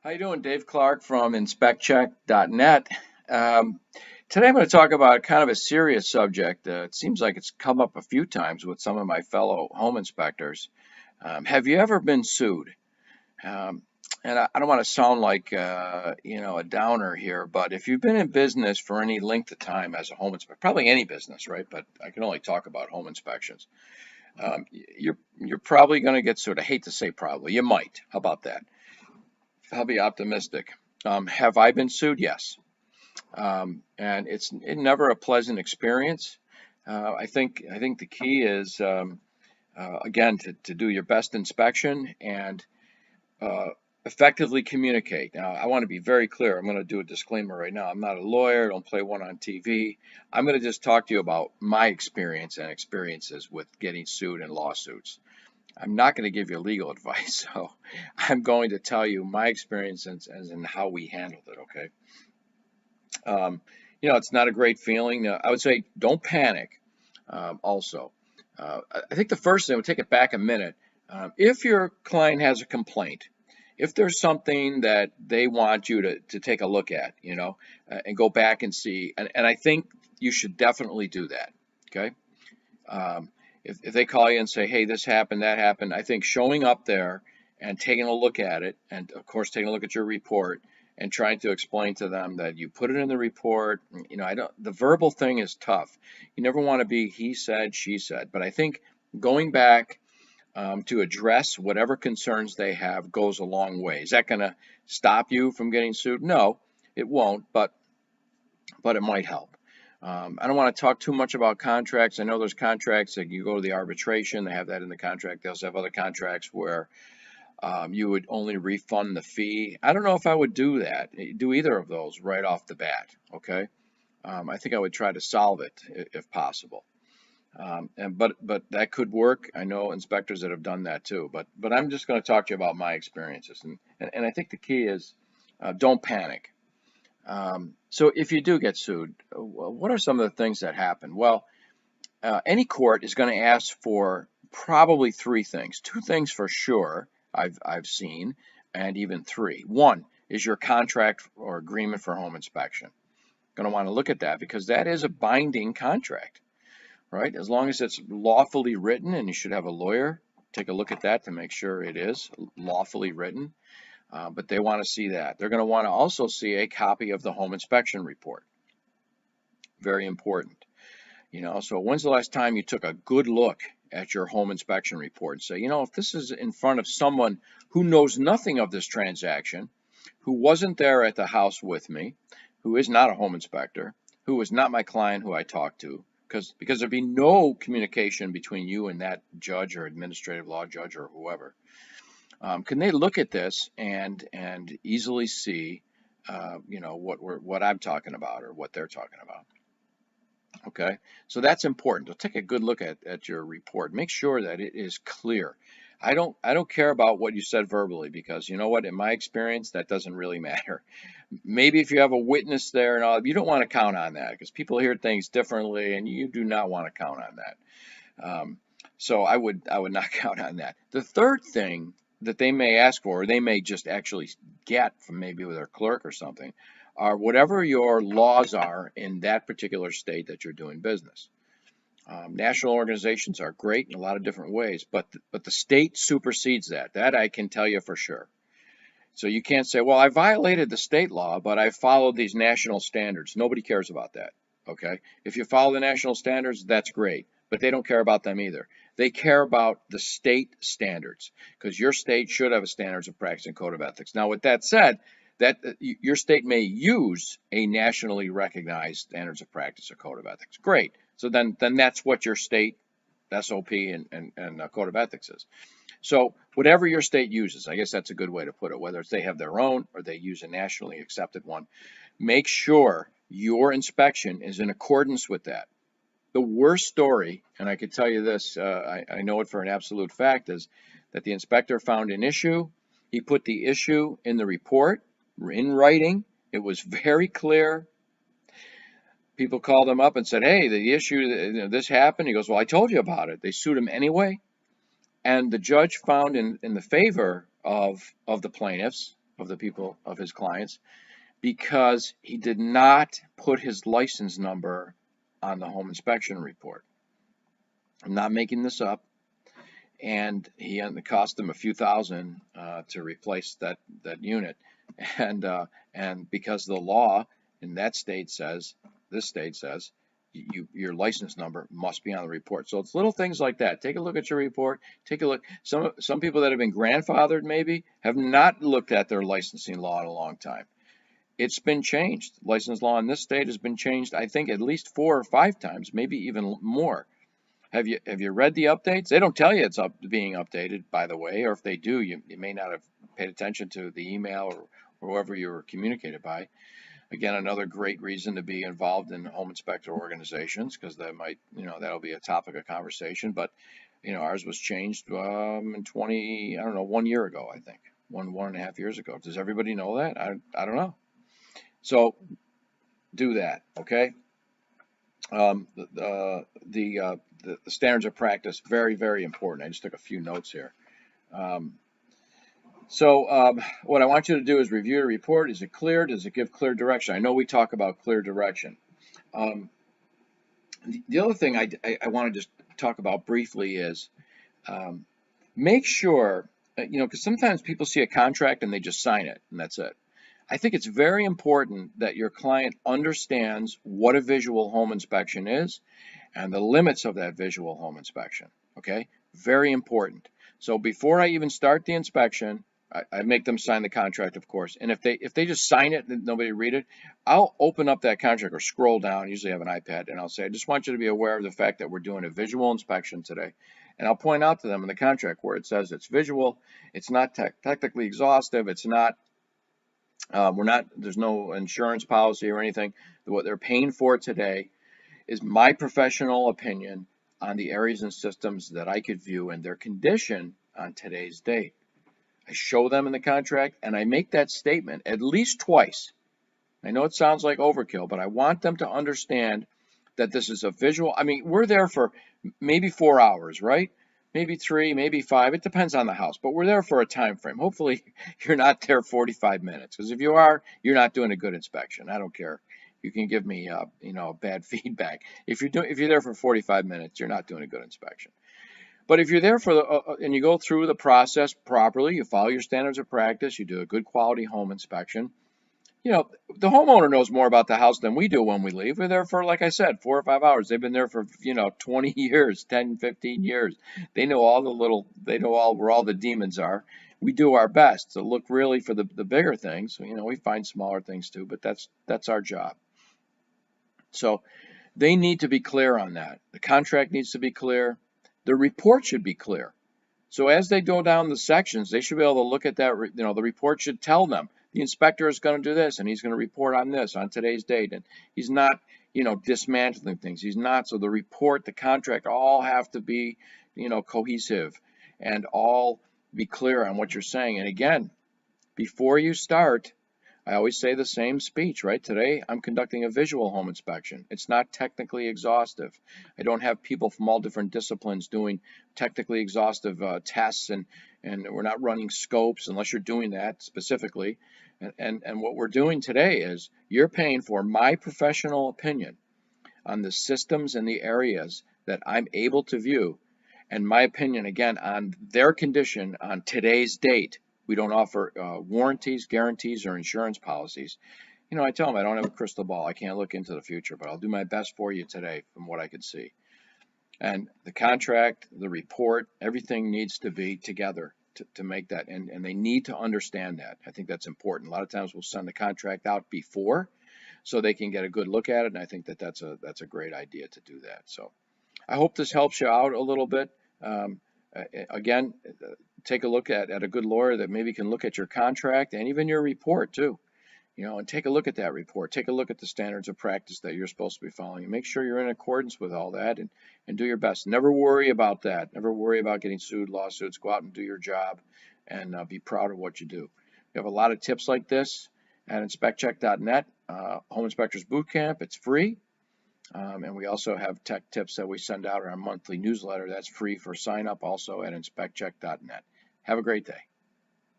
How you doing? Dave Clark from InspectCheck.net. Um, Today I'm going to talk about kind of a serious subject. It seems like it's come up a few times with some of my fellow home inspectors. Have you ever been sued? Um, and I don't want to sound like a downer here, but if you've been in business for any length of time as a home inspector, probably any business, right? But I can only talk about home inspections. You're probably going to get sued. I hate to say probably. You might. How about that? I'll be optimistic. Have I been sued? Yes. And it's never a pleasant experience. I think the key is again to do your best inspection and uh, effectively communicate. Now, I want to be very clear. I'm going to do a disclaimer right now. I'm not a lawyer. Don't play one on TV. I'm going to just talk to you about my experience and experiences with getting sued in lawsuits. I'm not going to give you legal advice, so I'm going to tell you my experience as in how we handled it, okay? Um, it's not a great feeling. I would say don't panic. Also, I think the first thing, we'll take it back a minute. If your client has a complaint, if there's something that they want you to take a look at, and go back and see, and I think you should definitely do that, okay? Um, if they call you and say, hey, this happened, that happened, I think showing up there and taking a look at it, and of course taking a look at your report and trying to explain to them that you put it in the report. The verbal thing is tough. You never want to be he said, she said, but I think going back to address whatever concerns they have goes a long way. Is that going to stop you from getting sued? No, it won't, but it might help. I don't want to talk too much about contracts. I know there's contracts that you go to the arbitration, they have that in the contract. They also have other contracts where you would only refund the fee. I don't know if I would do that, do either of those right off the bat, okay? I think I would try to solve it if possible. But that could work. I know inspectors that have done that too. But I'm just going to talk to you about my experiences, and I think the key is don't panic. So if you do get sued, what are some of the things that happen? Well, any court is going to ask for probably three things. Two things for sure I've seen, and even three. One is your contract or agreement for home inspection. Going to want to look at that because that is a binding contract, right? As long as it's lawfully written, and you should have a lawyer take a look at that to make sure it is lawfully written. But they want to see that. They're going to want to also see a copy of the home inspection report. Very important. So when's the last time you took a good look at your home inspection report and say, if this is in front of someone who knows nothing of this transaction, who wasn't there at the house with me, who is not a home inspector, who was not my client who I talked to, because there'd be no communication between you and that judge or administrative law judge or whoever. Can they look at this and easily see, what I'm talking about or what they're talking about? Okay, so that's important. So take a good look at your report. Make sure that it is clear. I don't care about what you said verbally because you know what? In my experience, that doesn't really matter. Maybe if you have a witness there and all, you don't want to count on that because people hear things differently, and you do not want to count on that. So I would not count on that. The third thing that they may ask for, or they may just actually get from maybe with their clerk or something, are whatever your laws are in that particular state that you're doing business. National organizations are great in a lot of different ways, but the state supersedes that. That I can tell you for sure. So you can't say, well, I violated the state law, but I followed these national standards. Nobody cares about that. Okay? If you follow the national standards, that's great, but they don't care about them either. They care about the state standards because your state should have a standards of practice and code of ethics. Now, with that said, that your state may use a nationally recognized standards of practice or code of ethics. Great. So then that's what your state SOP and code of ethics is. So whatever your state uses, I guess that's a good way to put it, whether it's they have their own or they use a nationally accepted one, make sure your inspection is in accordance with that. The worst story, and I can tell you this, I know it for an absolute fact, is that the inspector found an issue. He put the issue in the report, in writing. It was very clear. People called him up and said, hey, the issue, this happened. He goes, well, I told you about it. They sued him anyway. And the judge found in the favor of the plaintiffs of the people, of his clients, because he did not put his license number on the home inspection report. I'm not making this up. And it cost him a few thousand to replace that unit, and because the law in that state says, this state says, your license number must be on the report. So it's little things like that. Take a look at your report. Take a look. Some people that have been grandfathered maybe have not looked at their licensing law in a long time. It's been changed. License law in this state has been changed, I think, at least 4 or 5 times, maybe even more. Have you read the updates? They don't tell you it's being updated, by the way, or if they do, you may not have paid attention to the email or whoever you were communicated by. Again, another great reason to be involved in home inspector organizations, because that might, that'll be a topic of conversation. But, ours was changed in 1 year ago, I think, 1.5 years ago. Does everybody know that? I don't know. So do that, okay? The standards of practice, very, very important. I just took a few notes here. What I want you to do is review the report. Is it clear? Does it give clear direction? I know we talk about clear direction. The other thing I want to just talk about briefly is make sure, because sometimes people see a contract and they just sign it and that's it. I think it's very important that your client understands what a visual home inspection is and the limits of that visual home inspection, okay? Very important. So before I even start the inspection, I make them sign the contract, of course, and if they just sign it and nobody read it, I'll open up that contract or scroll down, usually I have an iPad, and I'll say, I just want you to be aware of the fact that we're doing a visual inspection today. And I'll point out to them in the contract where it says it's visual, it's not technically exhaustive, it's not there's no insurance policy or anything. What they're paying for today is my professional opinion on the areas and systems that I could view and their condition on today's date. I show them in the contract and I make that statement at least twice. I know it sounds like overkill, but I want them to understand that this is a visual. I mean, we're there for maybe 4 hours, right? Maybe 3, maybe 5. It depends on the house, but we're there for a time frame. Hopefully, you're not there 45 minutes, because if you are, you're not doing a good inspection. I don't care. You can give me, bad feedback. If you're there for 45 minutes, you're not doing a good inspection. But if you're there for and you go through the process properly, you follow your standards of practice, you do a good quality home inspection. The homeowner knows more about the house than we do when we leave. We're there for, like I said, 4 or 5 hours. They've been there for, 20 years, 10, 15 years. They know where all the demons are. We do our best to look really for the bigger things. We find smaller things too, but that's our job. So they need to be clear on that. The contract needs to be clear. The report should be clear. So as they go down the sections, they should be able to look at that. The report should tell them the inspector is going to do this and he's going to report on this on today's date, and he's not dismantling things. He's not. So the report, the contract, all have to be cohesive and all be clear on what you're saying. And again, before you start, I always say the same speech, right? Today, I'm conducting a visual home inspection. It's not technically exhaustive. I don't have people from all different disciplines doing technically exhaustive tests, and we're not running scopes unless you're doing that specifically. And what we're doing today is you're paying for my professional opinion on the systems and the areas that I'm able to view, and my opinion, again, on their condition on today's date. We don't offer warranties, guarantees, or insurance policies. I tell them I don't have a crystal ball. I can't look into the future, but I'll do my best for you today from what I could see. And the contract, the report, everything needs to be together to make that. And they need to understand that. I think that's important. A lot of times we'll send the contract out before so they can get a good look at it. And I think that's a great idea to do that. So I hope this helps you out a little bit. Again, take a look at a good lawyer that maybe can look at your contract and even your report too, and take a look at that report. Take a look at the standards of practice that you're supposed to be following, and make sure you're in accordance with all that, and do your best. Never worry about that. Never worry about getting sued, lawsuits. Go out and do your job, and be proud of what you do. We have a lot of tips like this at inspectcheck.net. Home Inspectors Bootcamp. It's free. And we also have tech tips that we send out in our monthly newsletter. That's free for sign up also at inspectcheck.net. Have a great day.